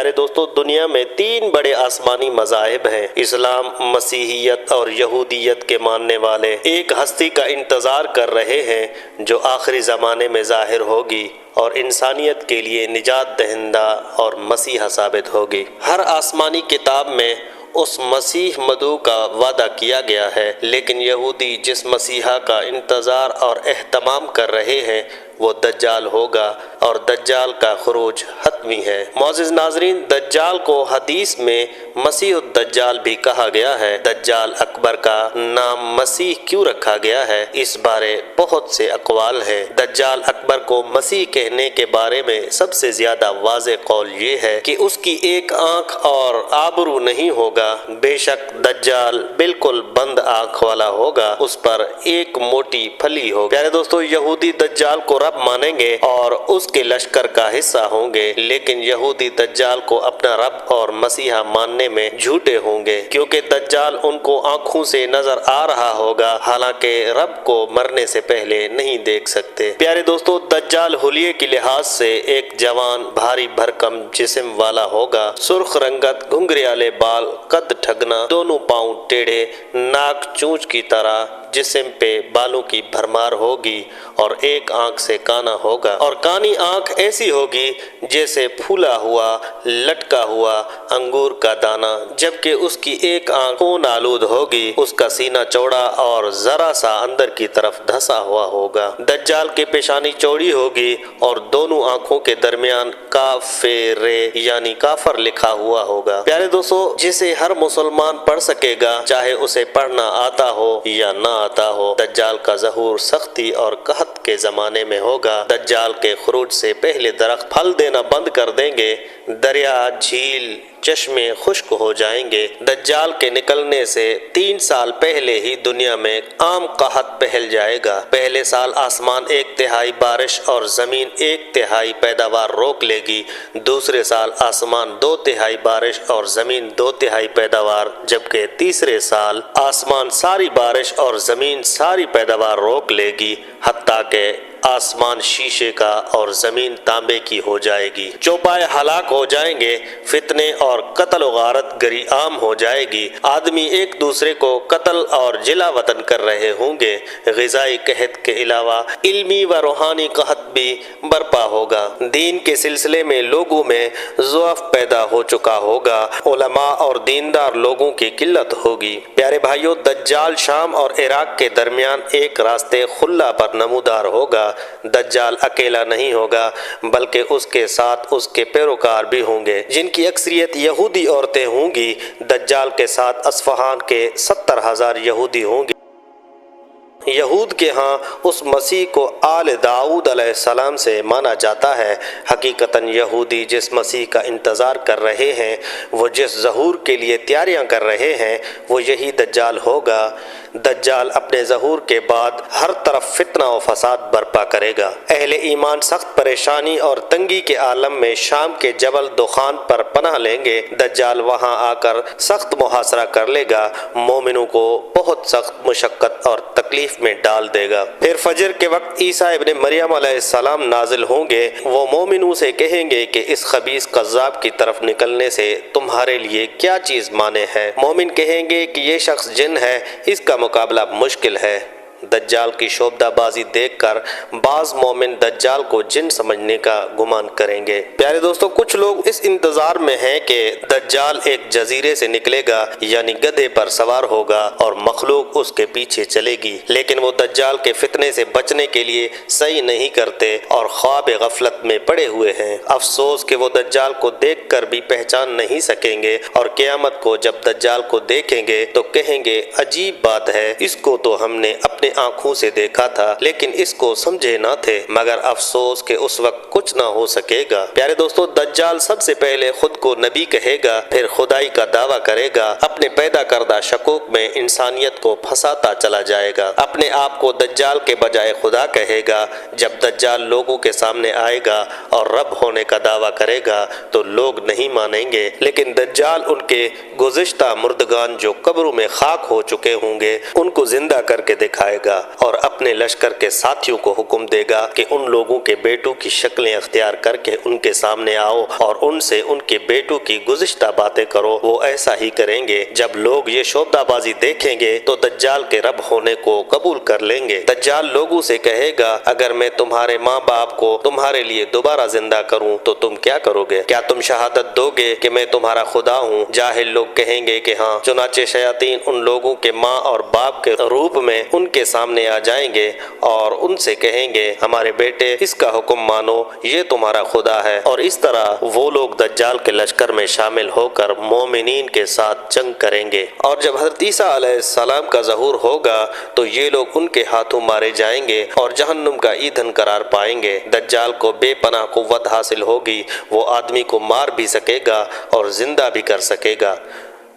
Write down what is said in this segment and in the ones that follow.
پیارے دوستو، دنیا میں 3 بڑے آسمانی مذاہب ہیں: اسلام، مسیحیت اور یہودیت کے ماننے والے ایک ہستی کا انتظار کر رہے ہیں جو آخری زمانے میں ظاہر ہوگی اور انسانیت کے لیے نجات دہندہ اور مسیحا ثابت ہوگی۔ ہر آسمانی کتاب میں اس مسیح مدعو کا وعدہ کیا گیا ہے، لیکن یہودی جس مسیحا کا انتظار اور اہتمام کر رہے ہیں وہ دجال ہوگا، اور دجال کا خروج حتمی ہے۔ معزز ناظرین، دجال کو حدیث میں مسیح الدجال بھی کہا گیا ہے۔ دجال اکبر کا نام مسیح کیوں رکھا گیا ہے، اس بارے بہت سے اقوال ہیں۔ دجال اکبر کو مسیح کہنے کے بارے میں سب سے زیادہ واضح قول یہ ہے کہ اس کی ایک آنکھ اور آبرو نہیں ہوگا۔ بے شک دجال بالکل بند آنکھ والا ہوگا، اس پر ایک موٹی پھلی ہوگی۔ پیارے دوستو، یہودی دجال کو رب مانیں گے اور اس کے لشکر کا حصہ ہوں گے، لیکن یہودی دجال کو اپنا رب اور مسیحا ماننے میں جھوٹے ہوں گے، کیونکہ دجال ان کو آنکھوں سے نظر آ رہا ہوگا، حالانکہ رب کو مرنے سے پہلے نہیں دیکھ سکتے۔ پیارے دوستو، دجال حلیے کی لحاظ سے ایک جوان بھاری بھرکم جسم والا ہوگا، سرخ رنگت، گھنگریالے بال، قد ٹھگنا، دونوں پاؤں ٹیڑھے، ناک چونچ کی طرح، جسم پہ بالوں کی بھرمار ہوگی اور ایک آنکھ سے کانا ہوگا، اور کانی آنکھ ایسی ہوگی جیسے پھولا ہوا لٹکا ہوا انگور کا دانہ، جبکہ اس کی ایک آنکھ خون آلود ہوگی۔ اس کا سینہ چوڑا اور ذرا سا اندر کی طرف دھسا ہوا ہوگا۔ دجال کی پیشانی چوڑی ہوگی اور دونوں آنکھوں کے درمیان کافر یعنی کافر لکھا ہوا ہوگا۔ پیارے دوستو، جسے ہر مسلمان پڑھ سکے گا، چاہے اسے پڑھنا آتا ہو یا نہ آتا ہو۔ دجال کا ظہور سختی اور قحط کے زمانے میں ہوگا۔ دجال کے خروج سے پہلے درخت پھل دینا بند کر دیں گے، دریا، جھیل، چشمے خشک ہو جائیں گے۔ دجال کے نکلنے سے 3 سال پہلے ہی دنیا میں عام قحط پھیل جائے گا۔ پہلے سال آسمان 1/3 بارش اور زمین 1/3 پیداوار روک لے گی، دوسرے سال آسمان 2/3 بارش اور زمین 2/3 پیداوار، جبکہ تیسرے سال آسمان ساری بارش اور زمین ساری پیداوار روک لے گی، حتیٰ کہ آسمان شیشے کا اور زمین تانبے کی ہو جائے گی۔ چوپائے ہلاک ہو جائیں گے، فتنے اور قتل و غارت گری عام ہو جائے گی، آدمی ایک دوسرے کو قتل اور جلا وطن کر رہے ہوں گے۔ غذائی قحط کے علاوہ علمی و روحانی قحط بھی برپا ہوگا۔ دین کے سلسلے میں لوگوں میں ضعف پیدا ہو چکا ہوگا، علماء اور دیندار لوگوں کی قلت ہوگی۔ پیارے بھائیو، دجال شام اور عراق کے درمیان ایک راستے خلا پر نمودار ہوگا۔ دجال اکیلا نہیں ہوگا، بلکہ اس کے ساتھ اس کے پیروکار بھی ہوں گے، جن کی اکثریت یہودی عورتیں ہوں گی۔ دجال کے ساتھ اصفہان کے 70,000 یہودی ہوں گے۔ یہود کے ہاں اس مسیح کو آل داؤد علیہ السلام سے مانا جاتا ہے۔ حقیقتاً یہودی جس مسیح کا انتظار کر رہے ہیں، وہ جس ظہور کے لیے تیاریاں کر رہے ہیں، وہ یہی دجال ہوگا۔ دجال اپنے ظہور کے بعد ہر طرف فتنہ و فساد برپا کرے گا۔ اہل ایمان سخت پریشانی اور تنگی کے عالم میں شام کے جبل دخان پر پناہ لیں گے۔ دجال وہاں آ کر سخت محاصرہ کر لے گا، مومنوں کو بہت سخت مشقت اور تکلیف میں ڈال دے گا۔ پھر فجر کے وقت عیسیٰ ابن مریم علیہ السلام نازل ہوں گے۔ وہ مومنوں سے کہیں گے کہ اس خبیث قذاب کی طرف نکلنے سے تمہارے لیے کیا چیز مانے ہے؟ مومن کہیں گے کہ یہ شخص جن ہے، اس کا مقابلہ مشکل ہے۔ دجال کی شعبدہ بازی دیکھ کر بعض مومن دجال کو جن سمجھنے کا گمان کریں گے۔ پیارے دوستو، کچھ لوگ اس انتظار میں ہیں کہ دجال ایک جزیرے سے نکلے گا، یعنی گدھے پر سوار ہوگا اور مخلوق اس کے پیچھے چلے گی، لیکن وہ دجال کے فتنے سے بچنے کے لیے سعی نہیں کرتے اور خواب غفلت میں پڑے ہوئے ہیں۔ افسوس کہ وہ دجال کو دیکھ کر بھی پہچان نہیں سکیں گے، اور قیامت کو جب دجال کو دیکھیں گے تو کہیں گے عجیب بات ہے، اس کو تو ہم نے اپنے آنکھوں سے دیکھا تھا لیکن اس کو سمجھے نہ تھے، مگر افسوس کہ اس وقت کچھ نہ ہو سکے گا۔ پیارے دوستو، دجال سب سے پہلے خود کو نبی کہے گا، پھر خدائی کا دعویٰ کرے گا، اپنے پیدا کردہ شکوک میں انسانیت کو پھنساتا چلا جائے گا، اپنے آپ کو دجال کے بجائے خدا کہے گا۔ جب دجال لوگوں کے سامنے آئے گا اور رب ہونے کا دعویٰ کرے گا تو لوگ نہیں مانیں گے، لیکن دجال ان کے گزشتہ مردگان جو قبروں میں خاک ہو چکے ہوں گے ان کو زندہ کر کے دکھائے گا اور اپنے لشکر کے ساتھیوں کو حکم دے گا کہ ان لوگوں کے بیٹوں کی شکلیں اختیار کر کے ان کے سامنے آؤ اور ان سے ان کے بیٹوں کی گزشتہ باتیں کرو۔ وہ ایسا ہی کریں گے۔ جب لوگ یہ شعبدہ بازی دیکھیں گے تو دجال کے رب ہونے کو قبول کر لیں گے۔ دجال لوگوں سے کہے گا اگر میں تمہارے ماں باپ کو تمہارے لیے دوبارہ زندہ کروں تو تم کیا کرو گے؟ کیا تم شہادت دو گے کہ میں تمہارا خدا ہوں؟ جاہل لوگ کہیں گے کہ ہاں۔ چنانچہ شیاطین ان لوگوں کے ماں اور باپ کے روپ میں ان کے سامنے آ جائیں گے اور ان سے کہیں گے ہمارے بیٹے اس کا حکم مانو، یہ تمہارا خدا ہے۔ اور اس طرح وہ لوگ دجال کے لشکر میں شامل ہو کر مومنین کے ساتھ جنگ کریں گے، اور جب حضرت عیسیٰ علیہ السلام کا ظہور ہوگا تو یہ لوگ ان کے ہاتھوں مارے جائیں گے اور جہنم کا ایندھن قرار پائیں گے۔ دجال کو بے پناہ قوت حاصل ہوگی، وہ آدمی کو مار بھی سکے گا اور زندہ بھی کر سکے گا۔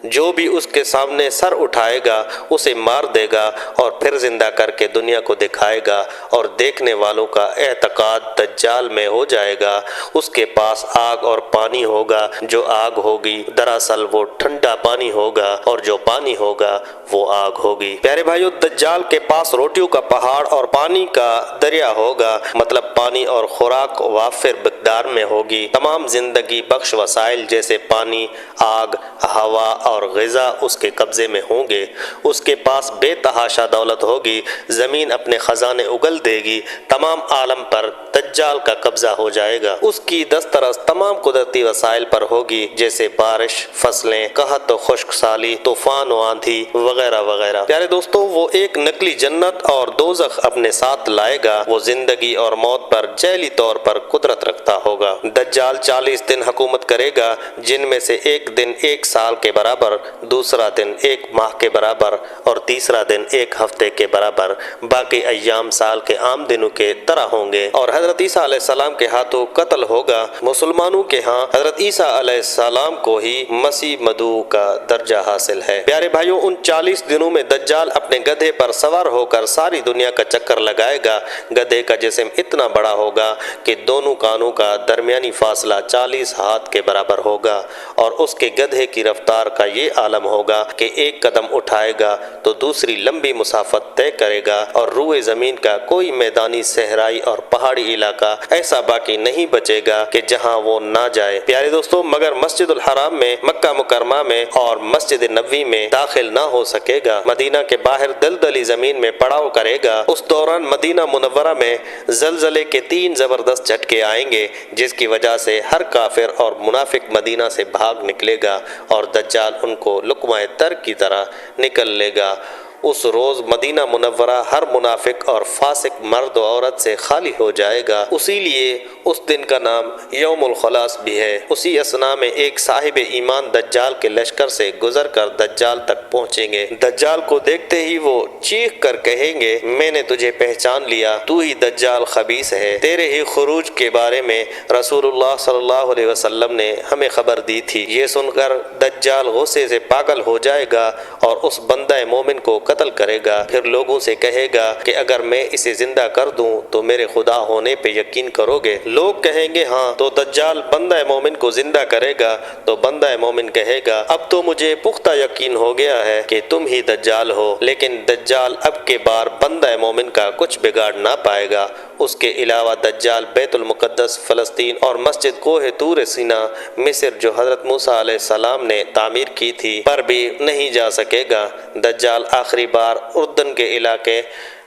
جو بھی اس کے سامنے سر اٹھائے گا اسے مار دے گا اور پھر زندہ کر کے دنیا کو دکھائے گا، اور دیکھنے والوں کا اعتقاد دجال میں ہو جائے گا۔ اس کے پاس آگ اور پانی ہوگا، جو آگ ہوگی دراصل وہ ٹھنڈا پانی ہوگا اور جو پانی ہوگا وہ آگ ہوگی۔ پیارے بھائیو، دجال کے پاس روٹیوں کا پہاڑ اور پانی کا دریا ہوگا، مطلب پانی اور خوراک وافر مقدار میں ہوگی۔ تمام زندگی بخش وسائل جیسے پانی، آگ، ہوا اور غذا اس کے قبضے میں ہوں گے۔ اس کے پاس بے تحاشا دولت ہوگی، زمین اپنے خزانے اگل دے گی، تمام عالم پر دجال کا قبضہ ہو جائے گا۔ اس کی دسترس تمام قدرتی وسائل پر ہوگی جیسے بارش، فصلیں، قحط و خشک سالی، طوفان و آندھی وغیرہ وغیرہ۔ پیارے دوستو، وہ ایک نقلی جنت اور دوزخ اپنے ساتھ لائے گا۔ وہ زندگی اور موت پر جعلی طور پر قدرت رکھتا ہوگا۔ دجال 40 دن حکومت کرے گا، جن میں سے ایک دن 1 سال کے برابر، دوسرا دن 1 ماہ کے برابر اور تیسرا دن 1 ہفتے کے برابر۔ باقی ایام سال کے عام دنوں کے طرح ہوں گے، اور حضرت عیسیٰ علیہ السلام کے ہاتھوں قتل ہوگا۔ مسلمانوں کے ہاں حضرت عیسیٰ علیہ السلام کو ہی مسیح مدعو کا درجہ حاصل ہے۔ پیارے بھائیوں، ان 40 دنوں میں دجال اپنے گدھے پر سوار ہو کر ساری دنیا کا چکر لگائے گا۔ گدھے کا جسم اتنا بڑا ہوگا کہ دونوں کانوں کا درمیانی فاصلہ 40 ہاتھ کے برابر ہوگا، اور اس کے گدھے کی رفتار کا یہ عالم ہوگا کہ ایک قدم اٹھائے گا تو دوسری لمبی مسافت طے کرے گا، اور روئے زمین کا کوئی میدانی، صحرائی اور پہاڑی علاقہ ایسا باقی نہیں بچے گا کہ جہاں وہ نہ جائے۔ پیارے دوستو، مگر مسجد الحرام میں، مکہ مکرمہ میں اور مسجد نبوی میں داخل نہ ہو سکے گا۔ مدینہ کے باہر دلدلی زمین میں پڑاؤ کرے گا۔ اس دوران مدینہ منورہ میں زلزلے کے 3 زبردست جھٹکے آئیں گے، جس کی وجہ سے ہر کافر اور منافق مدینہ سے بھاگ نکلے گا اور دجال ان کو لقمہ تر کی طرح نکل لے گا۔ اس روز مدینہ منورہ ہر منافق اور فاسق مرد و عورت سے خالی ہو جائے گا۔ اسی لیے اس دن کا نام یوم الخلاص بھی ہے۔ اسی اثنا میں ایک صاحب ایمان دجال کے لشکر سے گزر کر دجال تک پہنچیں گے۔ دجال کو دیکھتے ہی وہ چیخ کر کہیں گے، میں نے تجھے پہچان لیا، تو ہی دجال خبیث ہے۔ تیرے ہی خروج کے بارے میں رسول اللہ صلی اللہ علیہ وسلم نے ہمیں خبر دی تھی۔ یہ سن کر دجال غصے سے پاگل ہو جائے گا اور اس بندہ مومن کو قتل کرے گا۔ پھر لوگوں سے کہے گا کہ اگر میں اسے زندہ کر دوں تو میرے خدا ہونے پہ یقین کرو گے؟ لوگ کہیں گے ہاں۔ تو دجال بندہ مومن کو زندہ کرے گا تو بندہ مومن کہے گا، اب تو مجھے پختہ یقین ہو گیا ہے کہ تم ہی دجال ہو۔ لیکن دجال اب کے بار بندہ مومن کا کچھ بگاڑ نہ پائے گا۔ اس کے علاوہ دجال بیت المقدس، فلسطین اور مسجد کوہ طور سینا مصر جو حضرت موسیٰ علیہ السلام نے تعمیر کی تھی پر بھی نہیں جا سکے گا۔ دجال آخری بار اردن کے علاقے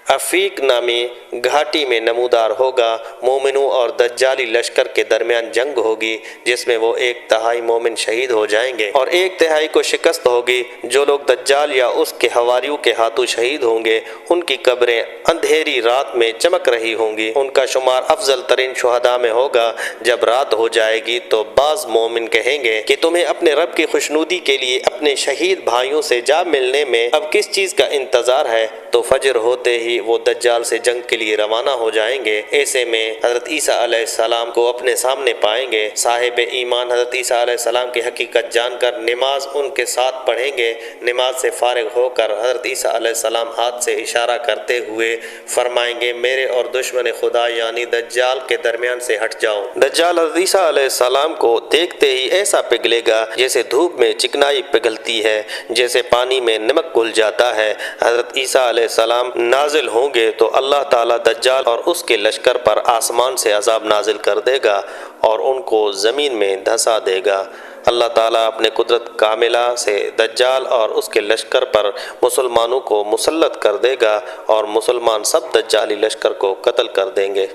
افیق نامی گھاٹی میں نمودار ہوگا۔ مومنوں اور دجالی لشکر کے درمیان جنگ ہوگی، جس میں وہ 1/3 مومن شہید ہو جائیں گے اور 1/3 کو شکست ہوگی۔ جو لوگ دجال یا اس کے حواریوں کے ہاتھوں شہید ہوں گے، ان کی قبریں اندھیری رات میں چمک رہی ہوں گی۔ ان کا شمار افضل ترین شہداء میں ہوگا۔ جب رات ہو جائے گی تو بعض مومن کہیں گے کہ تمہیں اپنے رب کی خوشنودی کے لیے اپنے شہید بھائیوں سے جا ملنے میں اب کس چیز کا انتظار ہے؟ تو فجر ہوتے ہی وہ دجال سے جنگ کے لیے روانہ ہو جائیں گے۔ ایسے میں حضرت عیسیٰ علیہ السلام کو اپنے سامنے پائیں گے۔ صاحب ایمان حضرت عیسیٰ علیہ السلام کی حقیقت جان کر نماز ان کے ساتھ پڑھیں گے۔ نماز سے فارغ ہو کر حضرت عیسیٰ علیہ السلام ہاتھ سے اشارہ کرتے ہوئے فرمائیں گے، میرے اور دشمن خدا یعنی دجال کے درمیان سے ہٹ جاؤ۔ دجال حضرت عیسیٰ علیہ السلام کو دیکھتے ہی ایسا پگھلے گا جیسے دھوپ میں چکنائی پگھلتی ہے، جیسے پانی میں نمک گھل جاتا ہے۔ حضرت عیسیٰ علیہ السلام نازل ہوں گے تو اللہ تعالیٰ دجال اور اس کے لشکر پر آسمان سے عذاب نازل کر دے گا اور ان کو زمین میں دھسا دے گا۔ اللہ تعالیٰ اپنے قدرت کاملہ سے دجال اور اس کے لشکر پر مسلمانوں کو مسلط کر دے گا اور مسلمان سب دجالی لشکر کو قتل کر دیں گے۔